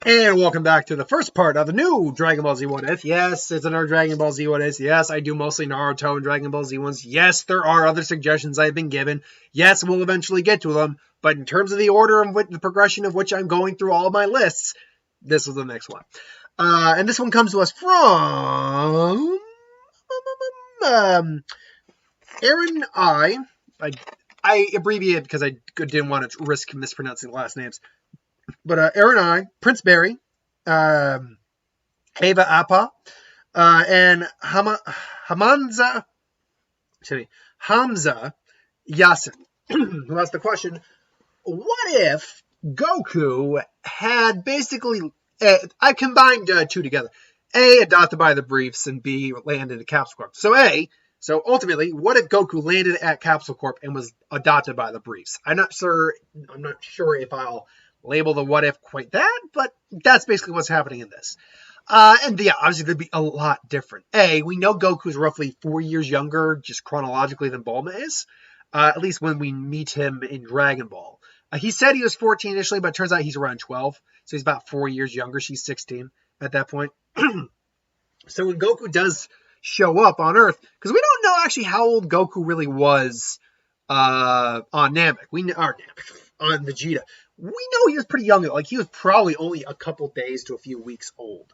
And welcome back to the first part of the new Dragon Ball Z What If. Yes, it's another Dragon Ball Z What If. Yes, I do mostly Naruto and Dragon Ball Z ones. Yes, there are other suggestions I've been given. Yes, we'll eventually get to them. But in terms of the order and the progression of which I'm going through all of my lists, this is the next one. And this one comes to us from Aaron I abbreviated because I didn't want to risk mispronouncing the last names. But Aaron I, Prince Barry, Ava Appa, and Hamza Yasin, who asked the question, what if Goku had basically, I combined two together, A, adopted by the Briefs, and B, landed at Capsule Corp. So ultimately, what if Goku landed at Capsule Corp and was adopted by the Briefs? I'm not sure if I'll label the what if quite that, but that's basically what's happening in this. And yeah, obviously there'd be a lot different. A, we know Goku's roughly 4 years younger, just chronologically, than Bulma is, at least when we meet him in Dragon Ball. He said he was 14 initially, but it turns out he's around 12, so he's about 4 years younger. She's 16 at that point. So when Goku does show up on Earth, because we don't know actually how old Goku really was on Namek. On Vegeta. We know he was pretty young. Like, he was probably only a couple days to a few weeks old.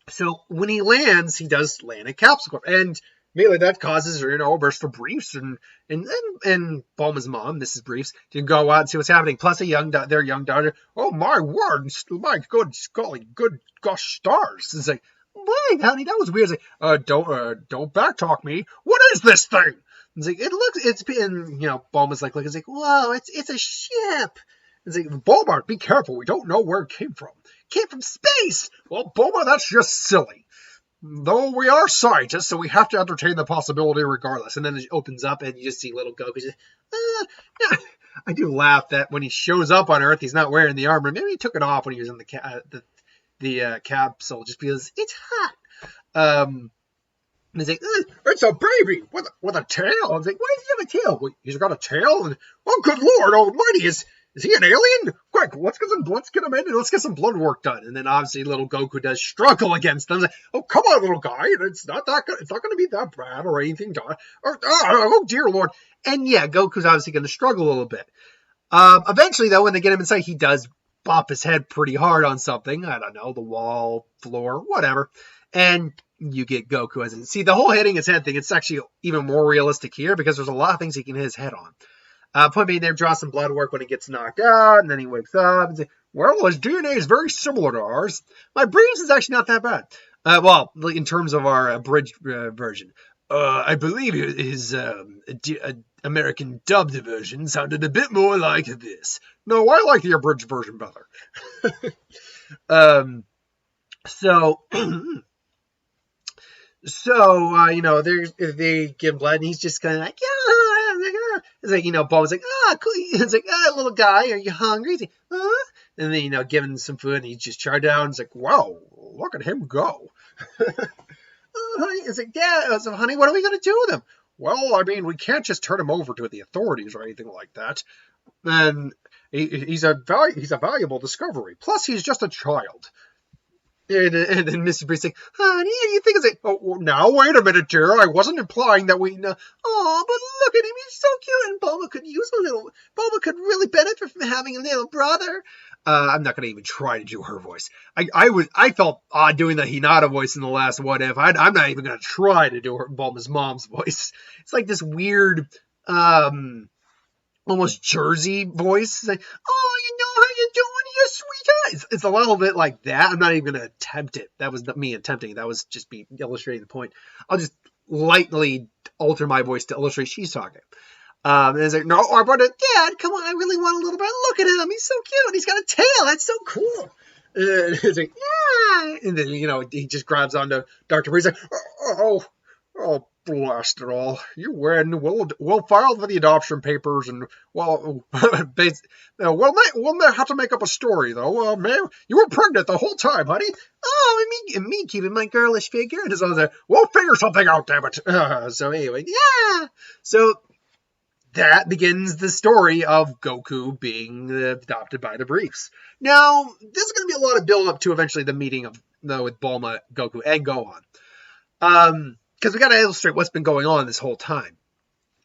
So when he lands, he does land at Capsule Corp. And immediately that causes, a burst of Briefs and Bulma's mom, Mrs. Briefs, to go out and see what's happening. Plus their young daughter, oh my word, my good golly, good gosh stars. It's like, wait, honey, that was weird. It's like, don't backtalk me. What is this thing? It's like, it's been, Bulma's like, it's like, whoa, it's a ship. It's like, Bulma, be careful. We don't know where it came from. It came from space. Well, Bulma, that's just silly. Though we are scientists, so we have to entertain the possibility regardless. And then it opens up and you just see little Goku. I do laugh that when he shows up on Earth, he's not wearing the armor. Maybe he took it off when he was in the capsule just because it's hot. And he's like, it's a baby with a tail. I was like, why does he have a tail? Well, he's got a tail? And, oh, good Lord almighty, is he an alien? Quick, let's get him in and let's get some blood work done. And then obviously little Goku does struggle against them. Like, oh, come on, little guy. It's not going to be that bad or anything. Oh, dear Lord. And yeah, Goku's obviously going to struggle a little bit. Eventually, though, when they get him inside, he does bop his head pretty hard on something. I don't know, the wall, floor, whatever. And you get Goku as it. See, the whole hitting his head thing, it's actually even more realistic here because there's a lot of things he can hit his head on. Point being, they draw some blood work when he gets knocked out, and then he wakes up and says, well, his DNA is very similar to ours. My Briefs is actually not that bad. Well, in terms of our abridged version. I believe his American dubbed version sounded a bit more like this. No, I like the abridged version better. They give him blood, and he's just kind of like, yeah. It's like, Bulma's like, cool. It's like, little guy, are you hungry? He's like, and then, giving him some food, and he just charred down. It's like, wow, look at him go. Honey, it's like, yeah. So, honey, what are we going to do with him? Well, I mean, we can't just turn him over to the authorities or anything like that. And he's a valuable discovery. Plus, he's just a child. And then Mrs. Brief's like, honey, you think it's like, oh, now, wait a minute, dear. I wasn't implying that we know. Oh, but look at him. He's so cute. And Bulma could really benefit from having a little brother. I'm not going to even try to do her voice. I felt odd doing the Hinata voice in the last What If. I'm not even going to try to do Bulma's mom's voice. It's like this weird, almost Jersey voice. It's like, oh, how you doing, you sweetheart? It's a little bit like that. I'm not even going to attempt it. That was not me attempting. That was just me illustrating the point. I'll just lightly alter my voice to illustrate she's talking. And it's like, no, but Dad, come on, I really want a little bit. Look at him. He's so cute. He's got a tail. That's so cool. And it's like, yeah. And then, he just grabs onto Dr. Breeze. Like, oh, blast it all. You win. We'll file for the adoption papers, and, well, we'll have to make up a story, though. Man, you were pregnant the whole time, honey. Oh, and me keeping my girlish figure. And his other, we'll figure something out, damn it. So anyway, yeah. So that begins the story of Goku being adopted by the Briefs. Now, there's going to be a lot of build up to eventually the meeting of with Bulma, Goku, and Gohan. Because we got to illustrate what's been going on this whole time.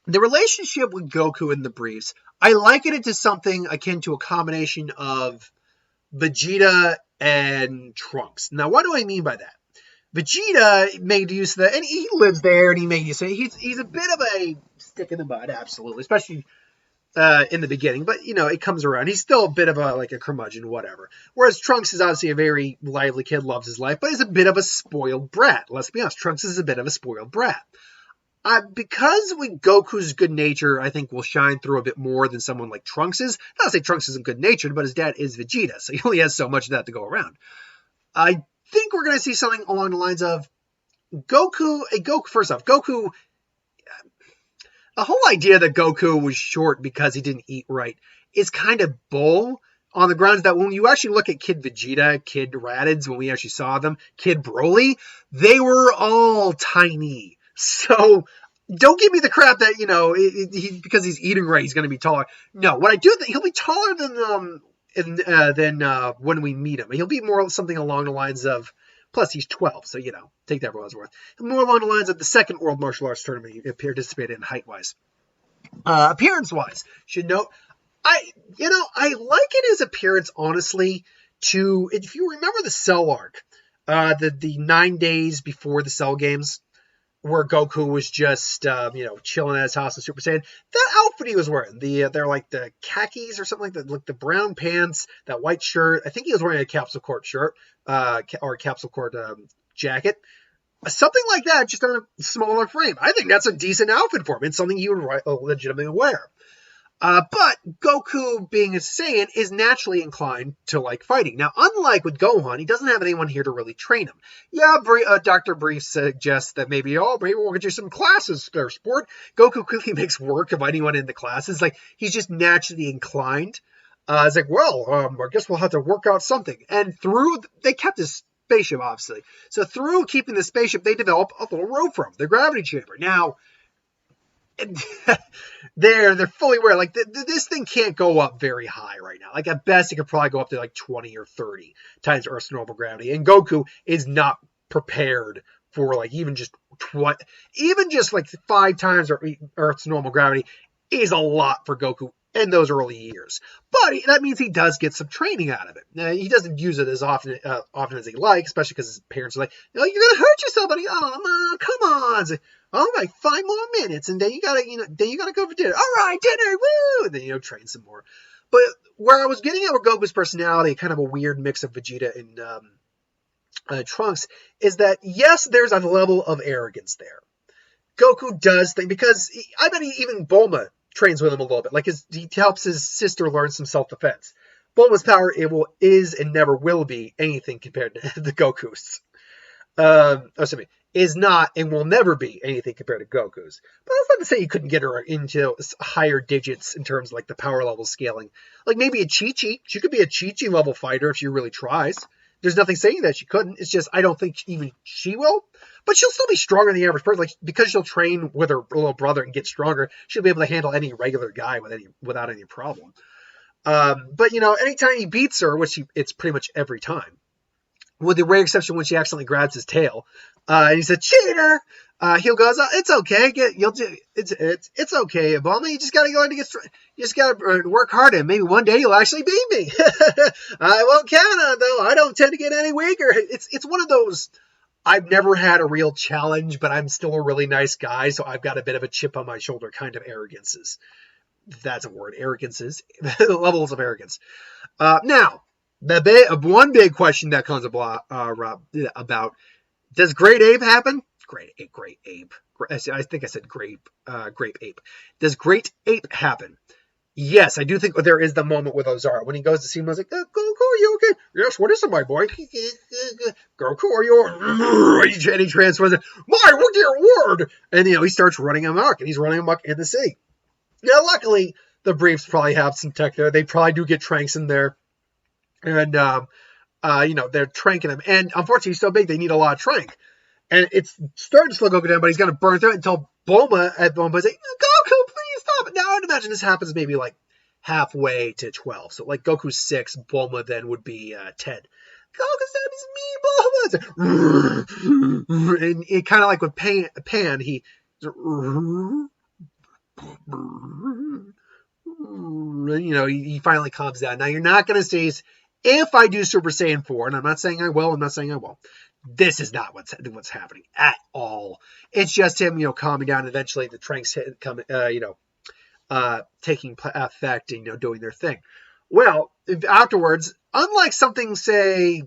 The relationship with Goku and the Briefs, I liken it to something akin to a combination of Vegeta and Trunks. Now, what do I mean by that? Vegeta made use of that, and he lives there, and he made use of it. He's a bit of a stick in the mud, absolutely, especially in the beginning. But, it comes around. He's still a bit of a curmudgeon, whatever. Whereas Trunks is obviously a very lively kid, loves his life, but is a bit of a spoiled brat. Let's be honest, Trunks is a bit of a spoiled brat. Because with Goku's good nature, I think will shine through a bit more than someone like Trunks is. Not to say Trunks isn't good natured, but his dad is Vegeta, so he only has so much of that to go around. I think we're going to see something along the lines of Goku. First off, Goku. The whole idea that Goku was short because he didn't eat right is kind of bull, on the grounds that when you actually look at Kid Vegeta, Kid Raditz, when we actually saw them, Kid Broly, they were all tiny. So don't give me the crap that, because he's eating right, he's going to be taller. No, what I do think, he'll be taller than when we meet him. He'll be more something along the lines of, plus he's 12, so, take that for what it's worth. More along the lines of the second World Martial Arts Tournament he participated in height-wise. Appearance-wise, should note, I liken his appearance, honestly, to, if you remember the Cell arc, the 9 days before the Cell games, where Goku was just, chilling at his house in Super Saiyan. That outfit he was wearing, they're like the khakis or something like that, like the brown pants, that white shirt. I think he was wearing a Capsule Corp shirt, or a Capsule Corp jacket. Something like that, just on a smaller frame. I think that's a decent outfit for him. It's something you would legitimately wear. But Goku, being a Saiyan, is naturally inclined to like fighting. Now, unlike with Gohan, he doesn't have anyone here to really train him. Yeah, Dr. Brief suggests that maybe we'll get you some classes there, sport. Goku quickly makes work of anyone in the classes. Like, he's just naturally inclined. It's like, I guess we'll have to work out something. And they kept his spaceship, obviously. So through keeping the spaceship, they develop a little rope for him, the gravity chamber. Now, they're fully aware, like, this thing can't go up very high right now. Like, at best, it could probably go up to, like, 20 or 30 times Earth's normal gravity. And Goku is not prepared for, like, even just 5 times Earth's normal gravity is a lot for Goku in those early years. But that means he does get some training out of it. Now, he doesn't use it as often as he likes, especially because his parents are like, you're going to hurt yourself, buddy. Oh, no, come on. It's like, all right, 5 more minutes, and then you gotta go for dinner. All right, dinner, woo! And then, train some more. But where I was getting at with Goku's personality, kind of a weird mix of Vegeta and Trunks, is that, yes, there's a level of arrogance there. Goku does think, because I bet even Bulma trains with him a little bit. Like, he helps his sister learn some self-defense. Bulma's power is and never will be anything compared to the Goku's. Is not and will never be anything compared to Goku's. But that's not to say you couldn't get her into higher digits in terms of, like, the power level scaling. Like, maybe a Chi-Chi. She could be a Chi-Chi level fighter if she really tries. There's nothing saying that she couldn't. It's just, I don't think even she will. But she'll still be stronger than the average person. Like, because she'll train with her little brother and get stronger, she'll be able to handle any regular guy without any problem. But, anytime he beats her, which it's pretty much every time, with the rare exception when she accidentally grabs his tail, and he's a cheater. He'll goes, it's okay. It's okay, Bulma. You just gotta go in to you just gotta work hard, and maybe one day you'll actually beat me. I won't count on it, though. I don't tend to get any weaker. It's one of those. I've never had a real challenge, but I'm still a really nice guy, so I've got a bit of a chip on my shoulder kind of arrogances. If that's a word, arrogances, levels of arrogance. Now, one big question that comes about, does Great Ape happen? Great Ape. I think I said Grape Ape. Does Great Ape happen? Yes, I do think there is the moment with Ozara when he goes to see him. I was like, Goku, are you okay? Yes, what is it, my boy? Goku, are you? And he transforms it. My dear word! And he starts running amok, and he's running amok in the sea. Now, luckily, the Briefs probably have some tech there. They probably do get Tranks in there, and they're tranking him. And unfortunately, he's so big, they need a lot of trank. And it's starting to slow Goku down, but he's going to burn through it until Bulma is like, Goku, please stop. No, would imagine this happens maybe like halfway to 12. So like Goku's 6, Bulma then would be 10. Goku's me, Bulma. And it kind of like with Pan, he he finally calms down. Now, you're not going to see, if I do Super Saiyan 4, and I'm not saying I will, I'm not saying I won't, this is not what's happening at all. It's just him, calming down. Eventually, the Tranks taking effect and, doing their thing. Well, afterwards, unlike something, say,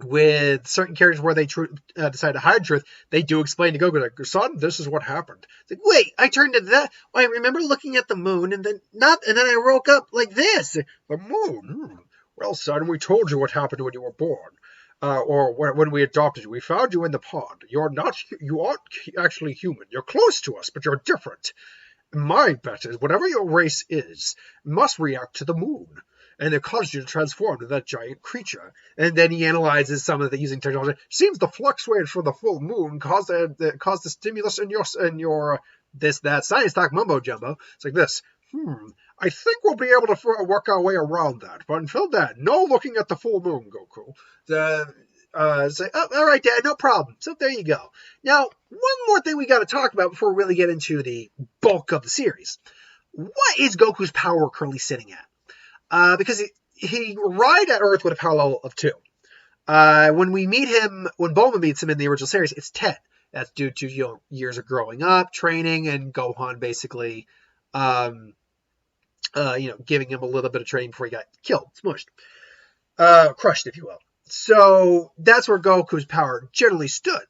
with certain characters where they decide to hide truth, they do explain to Goku, like, son, this is what happened. It's like, wait, I turned to that. I remember looking at the moon, and then I woke up like this. The moon? Well, son, we told you what happened when you were born. Or when we adopted you. We found you in the pond. You aren't actually human. You're close to us, but you're different. My bet is whatever your race is must react to the moon. And it caused you to transform into that giant creature. And then he analyzes some of the using technology. Seems the flux wave for the full moon caused the stimulus in your that science talk mumbo jumbo. It's like this. I think we'll be able to work our way around that. But until then, no looking at the full moon, Goku. Say, oh, all right, Dad, no problem. So there you go. Now, one more thing we got to talk about before we really get into the bulk of the series. What is Goku's power currently sitting at? Because he arrived at Earth with a power level of 2. When Bulma meets him in the original series, it's 10. That's due to years of growing up, training, and Gohan basically, giving him a little bit of training before he got killed, smushed, crushed, if you will. So that's where Goku's power generally stood.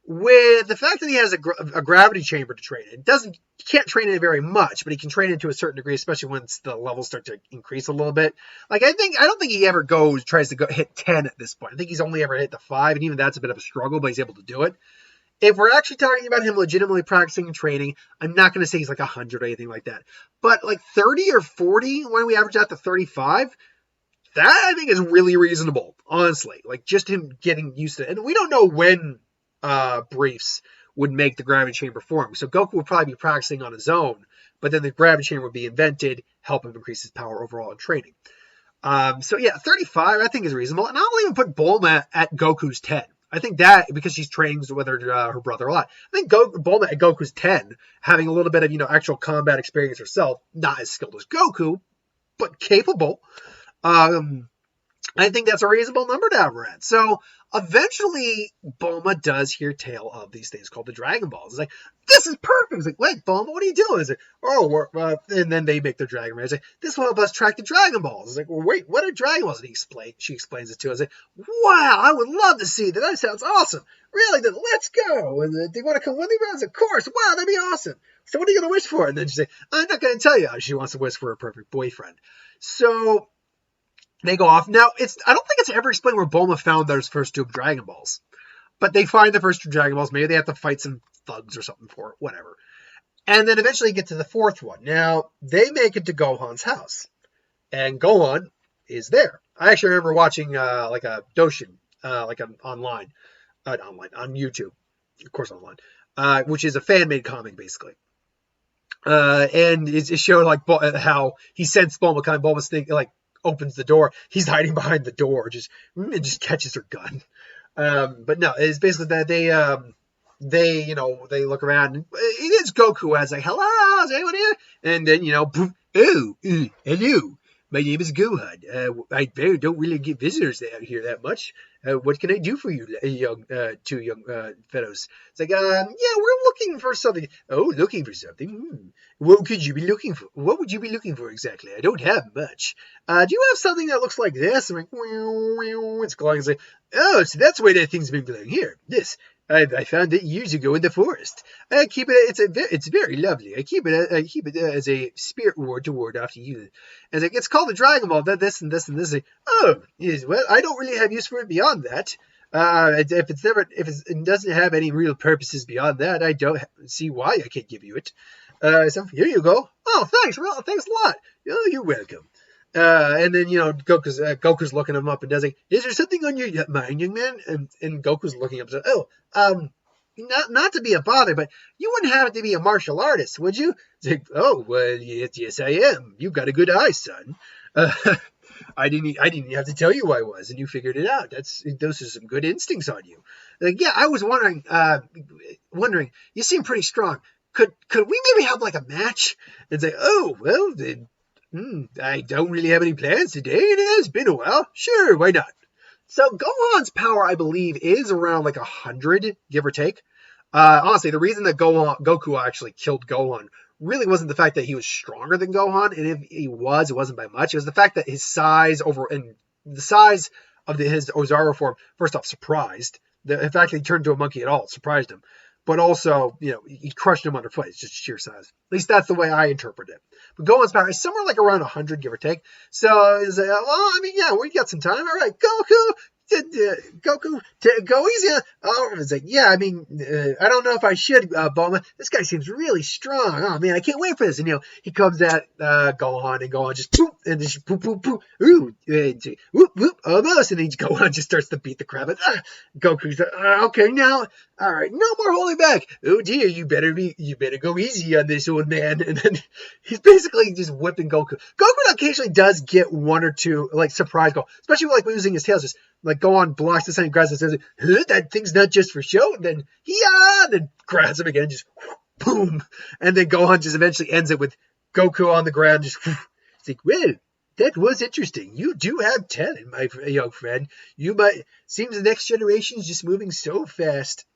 With the fact that he has a gravity chamber to train in, he can't train in it very much, but he can train it to a certain degree, especially once the levels start to increase a little bit. Like I don't think he ever tries to hit 10 at this point. I think he's only ever hit the 5, and even that's a bit of a struggle, but he's able to do it. If we're actually talking about him legitimately practicing and training, I'm not going to say he's like 100 or anything like that. But like 30 or 40, when we average out to 35, that I think is really reasonable, honestly. Like just him getting used to it. And we don't know when briefs would make the gravity chamber form. So Goku would probably be practicing on his own, but then the gravity chamber would be invented, help him increase his power overall in training. So yeah, 35 I think is reasonable. And I'll even put Bulma at Goku's 10. I think that, because she's training with her brother a lot. I think Bulma at Goku's 10, having a little bit of, actual combat experience herself, not as skilled as Goku, but capable. I think that's a reasonable number to have her at. So eventually, Bulma does hear tale of these things called the Dragon Balls. It's like, this is perfect. It's like, wait, Bulma, what are you doing? It's like, and then they make their Dragon Balls. It's like, this will help us track the Dragon Balls. It's like, well, wait, what are Dragon Balls? And she explains it to us. Like, wow, I would love to see that. That sounds awesome. Really? Then let's go. And they want to come with me? Of course. Wow, that'd be awesome. So what are you going to wish for? And then she say, I'm not going to tell you. She wants to wish for a perfect boyfriend. So they go off. Now, I don't think it's ever explained where Bulma found those first 2 Dragon Balls. But they find the first 2 Dragon Balls. Maybe they have to fight some thugs or something for it. Whatever. And then eventually get to the 4th one. Now, they make it to Gohan's house. And Gohan is there. I actually remember watching like a Doshin, online, on YouTube. Of course online. Which is a fan-made comic, basically. And it showed like how he sensed Bulma, kind of Bulma's thing, like, opens the door. He's hiding behind the door, just catches her gun. But no, it's basically that they look around. And it is Goku as like, hello, is anyone here? And then hello, my name is Gohan. I don't really get visitors out here that much. What can I do for you, two young fellows? It's like, yeah, we're looking for something. Oh, looking for something. What could you be looking for? What would you be looking for exactly? I don't have much. Do you have something that looks like this? I'm like, it's glowing. It's like, oh, so that's why that thing's been glowing here. This. I found it years ago in the forest. I keep it. It's very lovely. I keep it as a spirit ward to ward off you. And it's called the Dragon Ball. That this and this and this. Oh, yes. Well, I don't really have use for it beyond that. If it doesn't have any real purposes beyond that, I don't see why I can't give you it. So here you go. Oh, thanks. Well, thanks a lot. Oh, you're welcome. And then, Goku's looking him up and does like, is there something on your mind, young man? And Goku's looking up and says, not to be a bother, but you wouldn't have to be a martial artist, would you? It's like, oh, well, yes, I am. You've got a good eye, son. Uh, I didn't have to tell you I was, and you figured it out. Those are some good instincts on you. Like, yeah, I was wondering. You seem pretty strong. Could we maybe have like a match? And say, oh, well, then, I don't really have any plans today. It has been a while. Sure, why not? So Gohan's power, I believe, is around like 100, give or take. Honestly, the reason that Goku actually killed Gohan really wasn't the fact that he was stronger than Gohan, and if he was, it wasn't by much. It was the fact that his size and the size of his Ozaru form, first off, surprised. The fact that he turned into a monkey at all surprised him. But also, he crushed him underfoot. It's just sheer size. At least that's the way I interpret it. But Gohan's power is somewhere like around 100, give or take. So, we got some time. All right, Goku, Goku, go easy. Oh, I was like, yeah, I don't know if I should, Bulma. This guy seems really strong. Oh, man, I can't wait for this. And, he comes at Gohan, and Gohan just poop, and then poop, poop, poop. Ooh, whoop, whoop, almost. And then Gohan just starts to beat the crap out. Goku's like, okay, now, all right, no more holding back. Oh, dear, you better go easy on this old man. And then he's basically just whipping Goku. Goku occasionally does get one or two, like, surprise goal, especially like using his tails, just like Gohan blocks the sun, grabs and says, that thing's not just for show. And then then grabs him again, just boom. And then Gohan just eventually ends it with Goku on the ground, just it's like, well, that was interesting. You do have talent, my young friend. Seems the next generation is just moving so fast.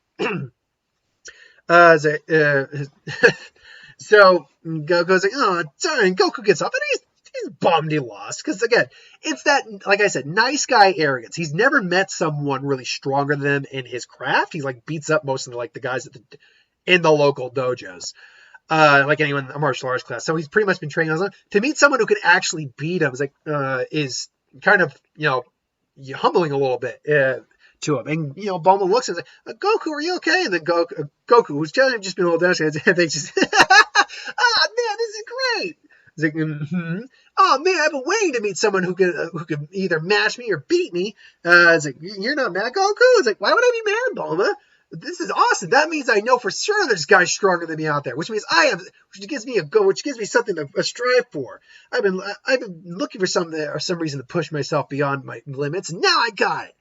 So Goku's like, oh, sorry, and Goku gets up, and he's bummed he lost. Because, again, it's that, like I said, nice guy arrogance. He's never met someone really stronger than him in his craft. He, beats up most of the guys in the local dojos. Like anyone in a martial arts class. So he's pretty much been training on his own. To meet someone who could actually beat him is kind of, humbling a little bit. To him. And, Bulma looks and says, Goku, are you okay? And then Goku, who's just been a little down, and they just, man, this is great. It's like, oh, man, I've been waiting to meet someone who can either match me or beat me. It's like, you're not mad, Goku? It's like, why would I be mad, Bulma? This is awesome. That means I know for sure there's guys stronger than me out there, which means which gives me something to strive for. I've been looking for some reason to push myself beyond my limits, and now I got it.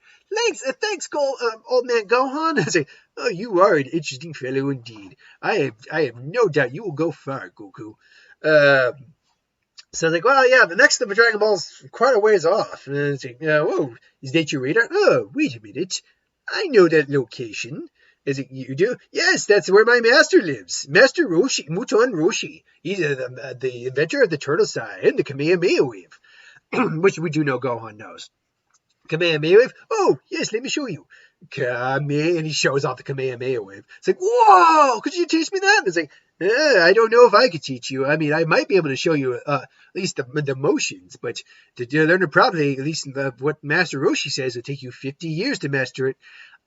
Thanks, old man Gohan. I say, oh, you are an interesting fellow indeed. I have no doubt you will go far, Goku. So like, well, yeah, the next of the Dragon Ball is quite a ways off. And it's like, whoa, is that your radar? Oh, wait a minute. I know that location. Is it you do? Yes, that's where my master lives. Master Roshi, Muton Roshi. He's the inventor of the turtle sai and the Kamehameha wave, which we do know Gohan knows. Kamehameha wave? Oh, yes, let me show you. And he shows off the Kamehameha wave. It's like, whoa, could you teach me that? It's like, I don't know if I could teach you. I might be able to show you at least the motions, but to learn it properly, at least what Master Roshi says, it would take you 50 years to master it.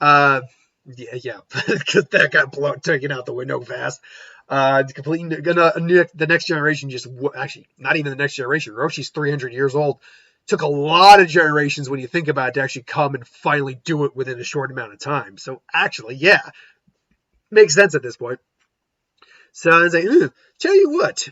Yeah, because that got taken out the window fast. The next generation actually, not even the next generation. Roshi's 300 years old. Took a lot of generations when you think about it to actually come and finally do it within a short amount of time. So actually, yeah, makes sense at this point. So I was like, tell you what,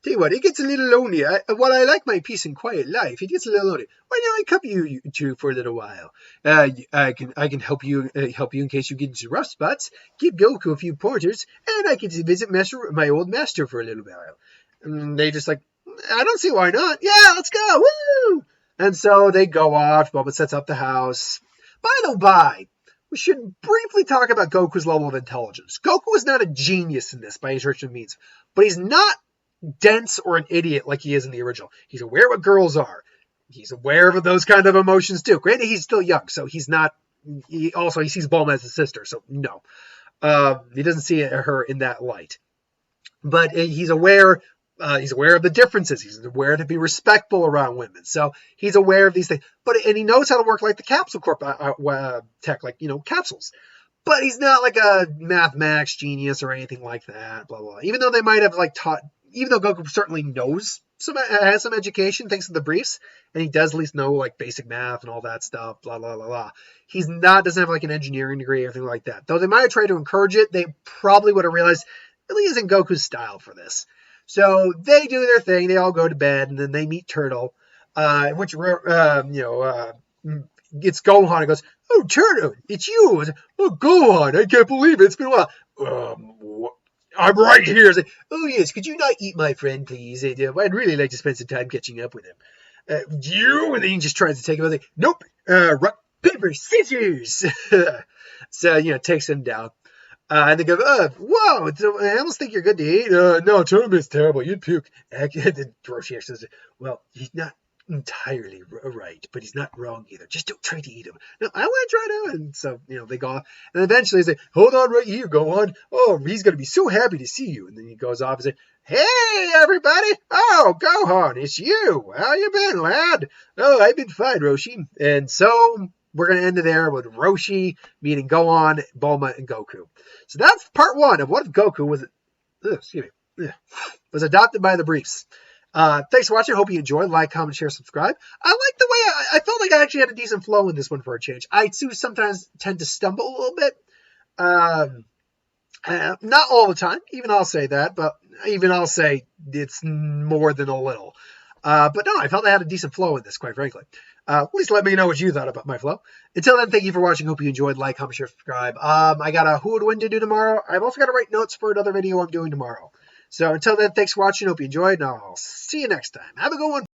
it gets a little lonely. While I like my peace and quiet life, it gets a little lonely. Why don't I come you two for a little while? I can help you in case you get into rough spots. Give Goku a few pointers, and I can visit my old master for a little while. And they just like, I don't see why not. Yeah, let's go. Woo! And so they go off. Bulma sets up the house. By the by, we should briefly talk about Goku's level of intelligence. Goku is not a genius in this by any stretch of means, but he's not dense or an idiot like he is in the original. He's aware what girls are. He's aware of those kind of emotions too. Granted, he's still young, so he's not. He sees Bulma as a sister, so no, he doesn't see her in that light. But he's aware. He's aware of the differences. He's aware to be respectful around women. So he's aware of these things. And he knows how to work like the Capsule Corp tech, like, capsules. But he's not like a mathematics genius or anything like that, blah, blah, blah. Even though they might have taught, even though Goku certainly knows has some education thanks to the briefs, and he does at least know like basic math and all that stuff. Blah blah blah blah. He's not doesn't have like an engineering degree or anything like that. Though they might have tried to encourage it, they probably would have realized it really isn't Goku's style for this. So they do their thing. They all go to bed, and then they meet Turtle, which it's Gohan. And goes, "Oh, Turtle, it's you." "Oh, Gohan, I can't believe it. It's been a while." "I'm right here." It's like, "Oh, yes, could you not eat my friend, please? I'd really like to spend some time catching up with him." "You?" And then he just tries to take him. Like, "Nope. Rock, paper, scissors." So, takes him down. And they go, "Whoa, I almost think you're good to eat." "No, tournament's terrible. You'd puke." And then Roshi actually says, "Well, he's not entirely right, but he's not wrong either. Just don't try to eat him." "No, I want to try to." And so, they go off. And eventually they say, "Hold on right here, Gohan. Oh, he's going to be so happy to see you." And then he goes off and says, "Hey, everybody. Oh, Gohan, it's you. How you been, lad?" "Oh, I've been fine, Roshi." And so we're going to end it there with Roshi meeting Gohan, Bulma, and Goku. So that's part one of what if Goku was adopted by the briefs. Thanks for watching. Hope you enjoyed. Like, comment, share, subscribe. I like the way I felt like I actually had a decent flow in this one for a change. I too sometimes tend to stumble a little bit. Not all the time. Even I'll say that, but even I'll say it's more than a little. But no, I felt I had a decent flow in this, quite frankly. At least let me know what you thought about my flow. Until then, thank you for watching. Hope you enjoyed. Like, comment, share, subscribe. I got a Who Would Win to do tomorrow. I've also got to write notes for another video I'm doing tomorrow. So until then, thanks for watching. Hope you enjoyed, and I'll see you next time. Have a good one.